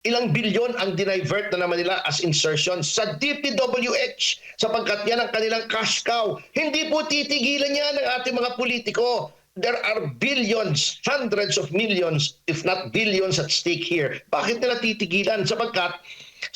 ilang bilyon ang dinivert na naman nila as insertion sa DPWH sapagkat yan ang kanilang cash cow. Hindi po titigilan yan ng ating mga politiko. There are billions, hundreds of millions, if not billions at stake here. Bakit nila titigilan? Sapagkat,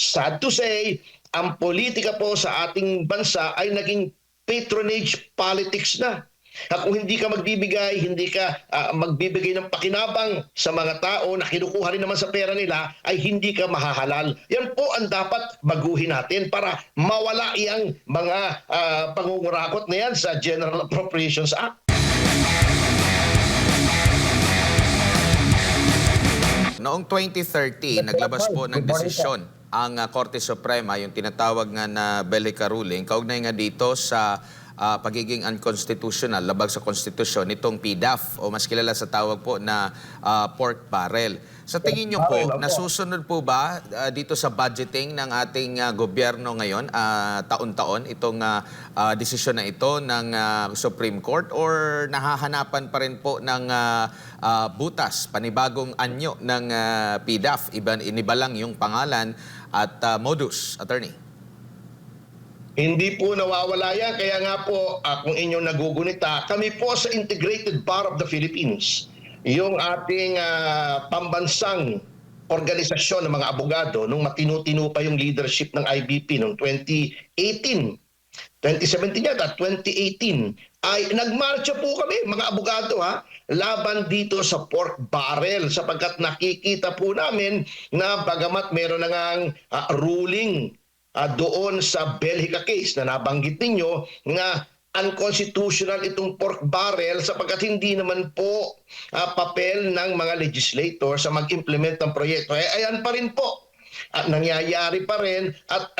sad to say, ang politika po sa ating bansa ay naging patronage politics na. Kung hindi ka magbibigay, hindi ka magbibigay ng pakinabang sa mga tao na kinukuha rin naman sa pera nila, ay hindi ka mahahalal. Yan po ang dapat baguhin natin para mawala iyang mga pangungurakot na yan sa General Appropriations Act. Noong 2013, naglabas po ng desisyon ang Korte Suprema, yung tinatawag nga na Bellica ruling, kaugnay nga dito sa pagiging unconstitutional, labag sa konstitusyon, itong PDAF o mas kilala sa tawag po na pork barrel. Sa tingin nyo po, nasusunod po ba dito sa budgeting ng ating gobyerno ngayon, taon-taon, itong desisyon na ito ng Supreme Court or nahahanapan pa rin po ng butas, panibagong anyo ng PDAF, iniba lang yung pangalan at modus, attorney? Hindi po nawawala yan. Kaya nga po, kung inyong nagugunita, kami po sa Integrated Bar of the Philippines, yung ating pambansang organisasyon ng mga abogado, nung matinu-tinu pa yung leadership ng IBP noong 2018, 2017 yata, 2018, ay nagmarcha po kami, mga abogado laban dito sa pork barrel sapagkat nakikita po namin na bagamat meron na ngang ruling doon sa Belhica case na nabanggit ninyo nga unconstitutional itong pork barrel sapagkat hindi naman po papel ng mga legislator sa mag-implement ng proyekto. Ayan pa rin po. At nangyayari pa rin at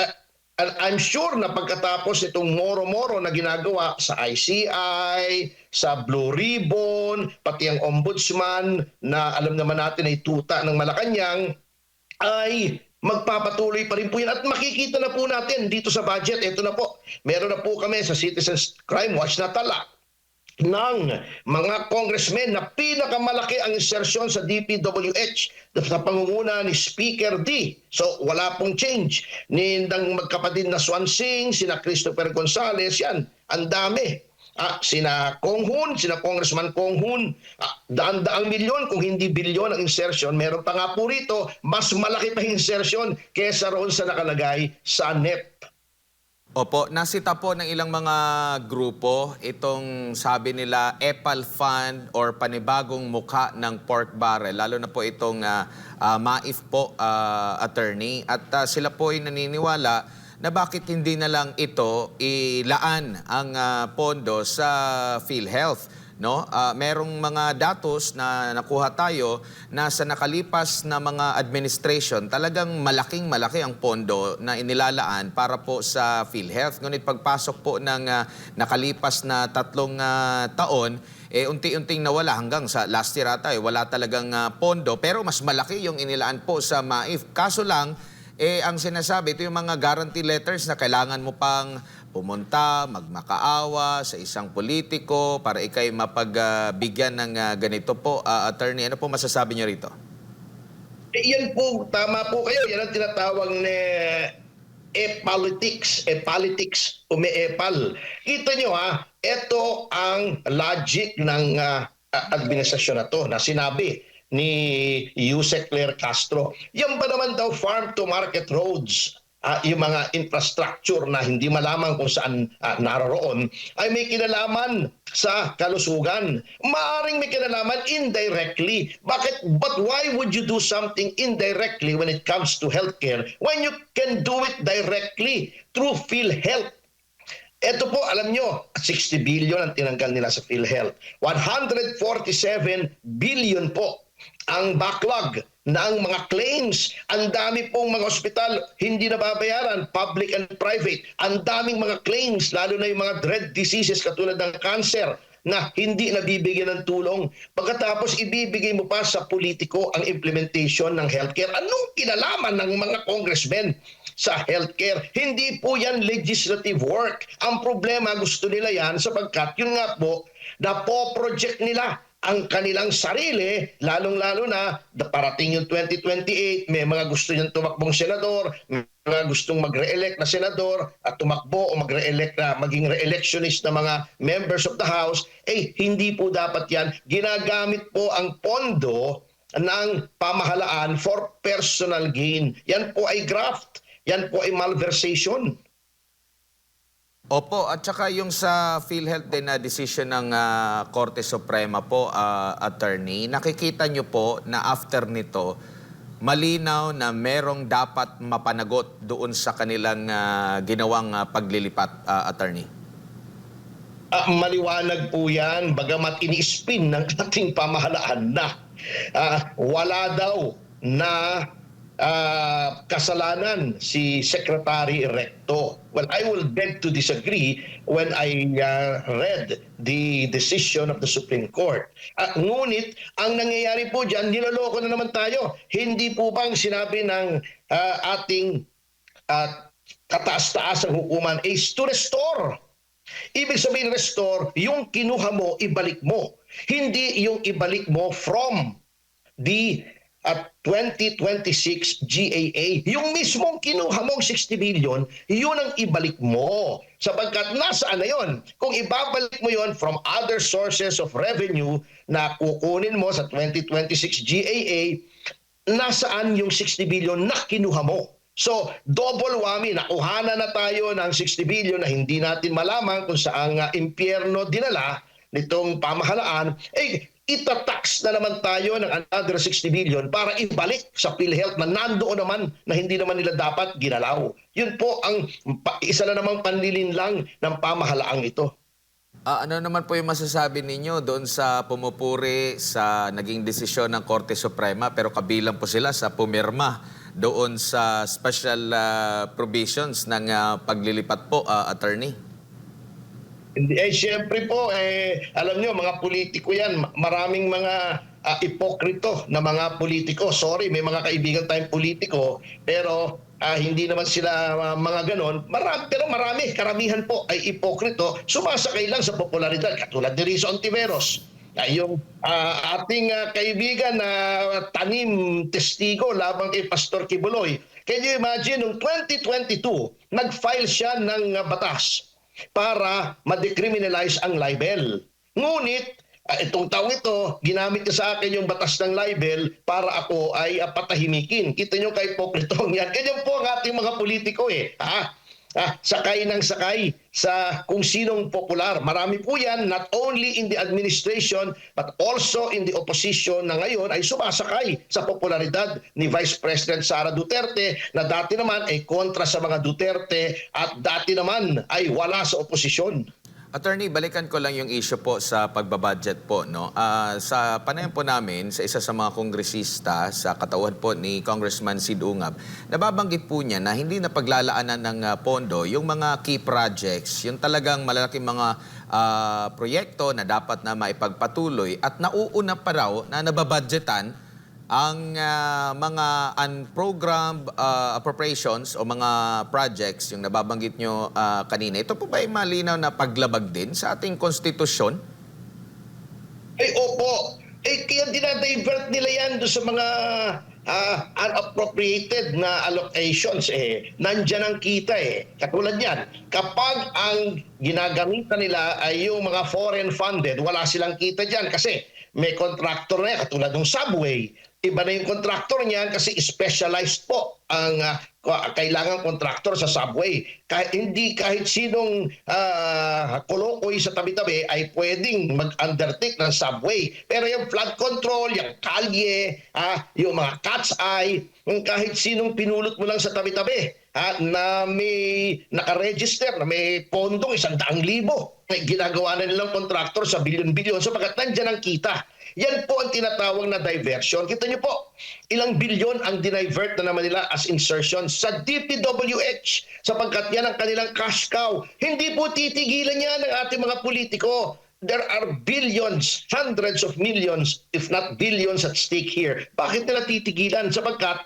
I'm sure na pagkatapos itong moro-moro na ginagawa sa ICI, sa Blue Ribbon, pati ang ombudsman na alam naman natin ay tuta ng Malacanang, ay magpapatuloy pa rin po yan. At makikita na po natin dito sa budget, ito na po, meron na po kami sa Citizens Crime Watch na tala ng mga congressmen na pinakamalaki ang insertion sa DPWH sa pangunguna ni Speaker D. So wala pong change. Nindang magkapatid na Swansing, sina Christopher Gonzales, yan, ang dami. Sina Kong-hun, sina Congressman Kong-hun, daan-daang milyon kung hindi bilyon ang insertion. Meron pa nga po rito, mas malaki pa yung insertion kesa roon sa nakalagay sa NEP. Opo, nasita po ng ilang mga grupo itong sabi nila EPAL Fund or panibagong mukha ng pork barrel, lalo na po itong MAIF po, attorney. At sila po ay naniniwala na bakit hindi na lang ito ilaan ang pondo sa PhilHealth. No? Merong mga datos na nakuha tayo na sa nakalipas na mga administration, talagang malaking-malaki ang pondo na inilalaan para po sa PhilHealth. Ngunit pagpasok po ng nakalipas na 3 taon, unti-unting nawala hanggang sa last year ata, wala talagang pondo. Pero mas malaki yung inilaan po sa MAIF. Kaso lang, ang sinasabi, ito yung mga guarantee letters na kailangan mo pang pumunta, magmakaawa sa isang politiko para ikay mapagbigyan ng ganito po. Attorney, ano po masasabi niyo rito? Yan po, tama po kayo. Yan ang tinatawag na e-politics, umi-epal. Kita nyo ito ang logic ng administrasyon na to na sinabi ni Yusek Claire Castro. Yan ba naman daw farm-to-market roads, yung mga infrastructure na hindi malaman kung saan naroon, ay may kinalaman sa kalusugan. Maaring may kinalaman indirectly. Bakit? But why would you do something indirectly when it comes to healthcare when you can do it directly through PhilHealth? Ito po, alam nyo, 60 billion ang tinanggal nila sa PhilHealth. 147 billion po ang backlog ng mga claims. Ang dami pong mga ospital hindi nababayaran, public and private. Ang daming mga claims, lalo na yung mga dread diseases katulad ng cancer na hindi nabibigyan ng tulong. Pagkatapos ibibigay mo pa sa politiko ang implementation ng healthcare. Anong kinalaman ng mga congressmen sa healthcare? Hindi po yan legislative work. Ang problema, gusto nila yan sapagkat yun nga po, na po-project nila ang kanilang sarili, lalong-lalo na parating yung 2028, may mga gusto niyang tumakbong senador, may mga gustong mag-re-elect na senador at tumakbo o mag-re-elect na maging re-electionist na mga members of the House, hindi po dapat yan. Ginagamit po ang pondo ng pamahalaan for personal gain. Yan po ay graft. Yan po ay malversation. Opo, at saka yung sa PhilHealth din na decision ng Korte Suprema po, attorney, nakikita nyo po na after nito, malinaw na merong dapat mapanagot doon sa kanilang ginawang paglilipat, attorney. Maliwanag po yan, bagamat ini-spin ng ating pamahalaan na wala daw na kasalanan si Secretary Recto. Well, I will beg to disagree when I read the decision of the Supreme Court. Ngunit, ang nangyayari po dyan, niloloko na naman tayo. Hindi po bang sinabi ng ating kataas-taas ang hukuman is to restore. Ibig sabihin restore, yung kinuha mo, ibalik mo. Hindi yung ibalik mo from the 2026 GAA. Yung mismong kinuha mong 60 billion, yun ang ibalik mo. Sapagkat nasaan na yun? Kung ibabalik mo yun from other sources of revenue na kukunin mo sa 2026 GAA, nasaan yung 60 billion na kinuha mo? So, double whammy, nakuhanan na tayo ng 60 billion na hindi natin malaman kung saang impyerno dinala nitong pamahalaan, itatax na naman tayo ng another 60 billion para ibalik sa PhilHealth na nandoon naman na hindi naman nila dapat ginalaw. Yun po ang isa na namang panlilinlang ng pamahalaang ito. Ano naman po yung masasabi ninyo doon sa pumupuri sa naging desisyon ng Korte Suprema pero kabilang po sila sa pumirma doon sa special provisions ng paglilipat po, attorney? Siyempre po, alam nyo, mga politiko yan, maraming mga ipokrito na mga politiko. Sorry, may mga kaibigan tayong politiko, pero hindi naman sila mga ganon. Pero marami, karamihan po ay ipokrito, sumasakay lang sa popularidad, katulad ni Rizzo Ontiveros. Yung ating kaibigan na tanim testigo labang kay Pastor Kibuloy. Can you imagine, noong 2022, nag-file siya ng batas para ma-decriminalize ang libel. Ngunit, itong taong ito, ginamit niya sa akin yung batas ng libel para ako ay patahimikin. Kita nyo kay Pokritong yan. Ganyan po ang ating mga politiko sakay ng sakay sa kung sinong popular. Marami po yan, not only in the administration, but also in the opposition na ngayon ay sumasakay sa popularidad ni Vice President Sara Duterte na dati naman ay kontra sa mga Duterte at dati naman ay wala sa oposisyon. Attorney, balikan ko lang yung issue po sa pagbabudget po, no? Sa panayam po namin sa isa sa mga kongresista sa katauhan po ni Congressman Sid Ungab, nababanggit po niya na hindi na paglalaanan ng pondo yung mga key projects, yung talagang malalaking mga proyekto na dapat na maipagpatuloy at nauuna pa raw na nababudgetan ang mga unprogrammed appropriations o mga projects, yung nababanggit nyo kanina, ito po ba ay malinaw na paglabag din sa ating konstitusyon? Opo. Kaya dinadivert nila yan doon sa mga unappropriated na allocations. Nandyan ang kita Katulad yan, kapag ang ginagamitan nila ay yung mga foreign funded, wala silang kita dyan kasi may contractor na yan, katulad ng subway. Iba na yung contractor niyan kasi specialized po ang kailangan contractor sa subway. Kahit sinong kolokoy sa tabi-tabi ay pwedeng mag-undertake ng subway. Pero yung flood control, yung kalye, yung mga cat's eye, kahit sinong pinulot mo lang sa tabi-tabi na may nakaregister, na may pondong 100,000, ginagawa na nilang contractor sa bilyon-bilyon sapagkat nandyan ang kita. Yan po ang tinatawag na diversion. Kita niyo po, ilang bilyon ang dinivert na naman nila as insertion sa DPWH sapagkat yan ang kanilang cash cow. Hindi po titigilan yan ng ating mga politiko. There are billions, hundreds of millions, if not billions at stake here. Bakit nila titigilan? Sapagkat,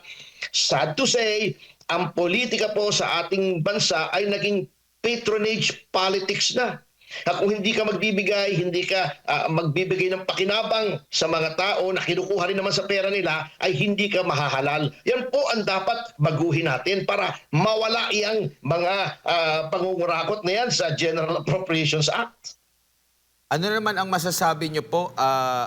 sad to say, ang politika po sa ating bansa ay naging patronage politics na. Kung hindi ka magbibigay, hindi ka magbibigay ng pakinabang sa mga tao na kinukuha rin naman sa pera nila, ay hindi ka mahahalal. Yan po ang dapat baguhin natin para mawala iyang mga pangungurakot na yan sa General Appropriations Act. Ano naman ang masasabi niyo po,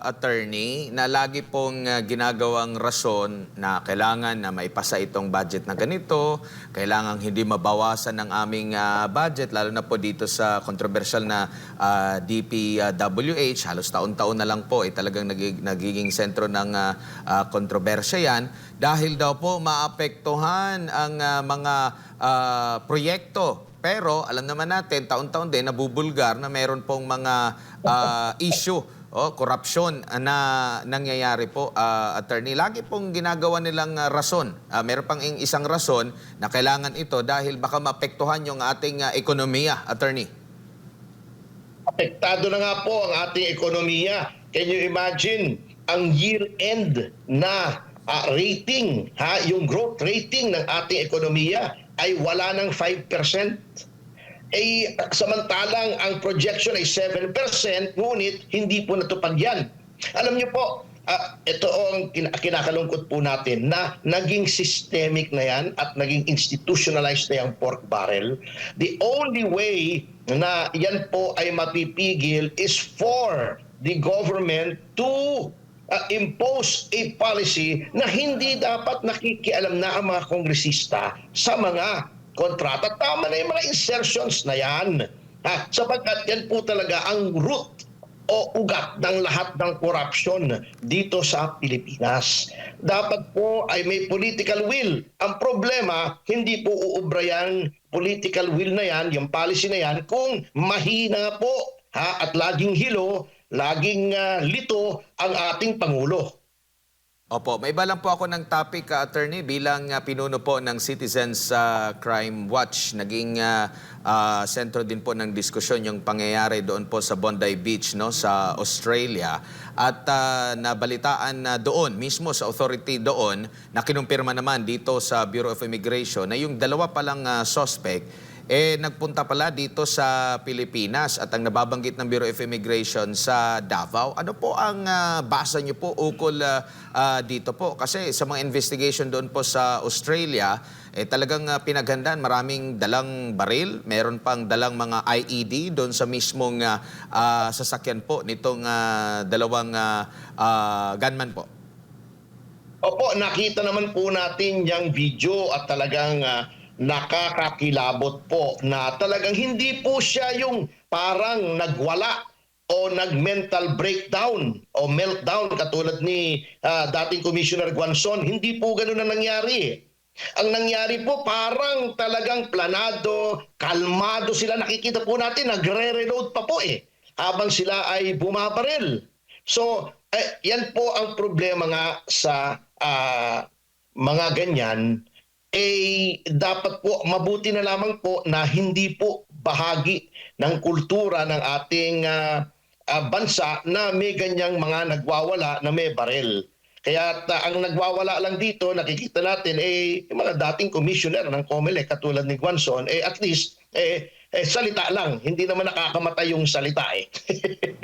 attorney, na lagi pong ginagawang rason na kailangan na maipasa itong budget na ganito, kailangan hindi mabawasan ng aming budget, lalo na po dito sa controversial na DPWH, halos taon-taon na lang po, talagang nagiging sentro ng kontrobersya yan, dahil daw po maapektuhan ang mga proyekto. Pero alam naman natin, taon-taon din nabubulgar na meron pong mga issue o korupsyon na nangyayari po, attorney. Lagi pong ginagawa nilang rason. Meron pang isang rason na kailangan ito dahil baka maapektuhan yung ating ekonomiya, attorney. Apektado na nga po ang ating ekonomiya. Can you imagine ang year-end na rating, yung growth rating ng ating ekonomiya ay wala ng 5%. Samantalang ang projection ay 7%, ngunit hindi po natupad yan. Alam niyo po, ito ang kinakalungkot po natin na naging systemic na yan at naging institutionalized na yung pork barrel. The only way na yan po ay mapipigil is for the government to impose a policy na hindi dapat nakikialam na ang mga kongresista sa mga kontrata. Tama na yung mga insertions na yan. Sapagkat yan po talaga ang root o ugat ng lahat ng corruption dito sa Pilipinas. Dapat po ay may political will. Ang problema, hindi po uubra yung political will na yan, yung policy na yan, kung mahina po at laging hilo, laging lito ang ating Pangulo. Opo, may iba lang po ako ng topic, attorney, bilang pinuno po ng Citizens Crime Watch. Naging sentro din po ng diskusyon yung pangyayari doon po sa Bondi Beach, no, sa Australia. At nabalitaan na doon, mismo sa authority doon, na kinumpirma naman dito sa Bureau of Immigration na yung dalawa palang suspect nagpunta pala dito sa Pilipinas at ang nababanggit ng Bureau of Immigration sa Davao. Ano po ang basa niyo po ukol dito po? Kasi sa mga investigation doon po sa Australia, talagang pinaghandaan, maraming dalang baril, meron pang dalang mga IED doon sa mismong sasakyan po nitong dalawang gunman po. Opo, nakita naman po natin yung video at talagang nakakakilabot po na talagang hindi po siya yung parang nagwala o nag-mental breakdown o meltdown katulad ni dating Commissioner Guanzon. Hindi po ganun ang nangyari. Ang nangyari po parang talagang planado, kalmado sila. Nakikita po natin, nagre-reload pa po habang sila ay bumabaril. So, yan po ang problema nga sa mga ganyan. Dapat po mabuti na lamang po na hindi po bahagi ng kultura ng ating bansa na may ganyang mga nagwawala na may baril. Kaya ang nagwawala lang dito, nakikita natin, yung mga dating commissioner ng COMELEC katulad ni Guanzon, at least, salita lang. Hindi naman nakakamatay yung salita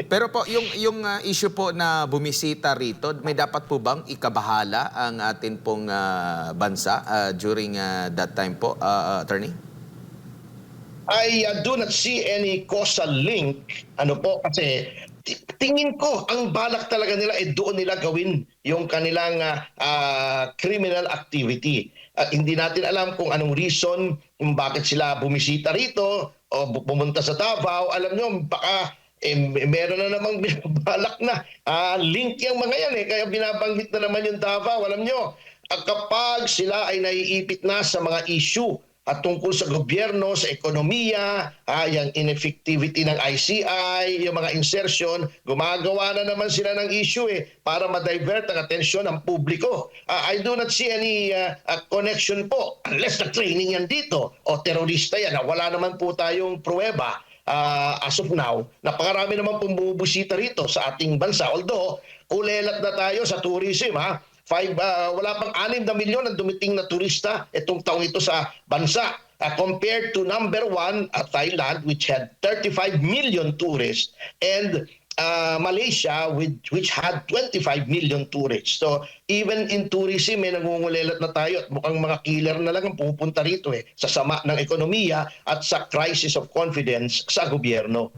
Pero po, yung issue po na bumisita rito, may dapat po bang ikabahala ang atin pong bansa during that time po, attorney? I do not see any causal link. Ano po, kasi tingin ko ang balak talaga nila doon nila gawin yung kanilang criminal activity. Hindi natin alam kung anong reason kung bakit sila bumisita rito o pumunta sa Davao. Alam nyo, baka meron na namang binabalak na link yung mga yan kaya binabanggit na naman yung Davao. Alam nyo, kapag sila ay naiipit na sa mga issue at tungkol sa gobyerno, sa ekonomiya, yung ineffectivity ng ICI, yung mga insertion, gumagawa na naman sila ng issue para ma-divert ang atensyon ng publiko. I do not see any connection po, unless na training yan dito o terorista yan. Wala naman po tayong pruweba as of now. Napakarami naman pong bumubusita rito sa ating bansa. Although, kulelat na tayo sa tourism wala pang 6 na milyon ang dumiting na turista itong taong ito sa bansa. compared to number 1, Thailand, which had 35 million tourists, and Malaysia, which had 25 million tourists. So even in tourism, may nangungulelat na tayo at mukhang mga killer na lang ang pupunta rito sa sama ng ekonomiya at sa crisis of confidence sa gobyerno.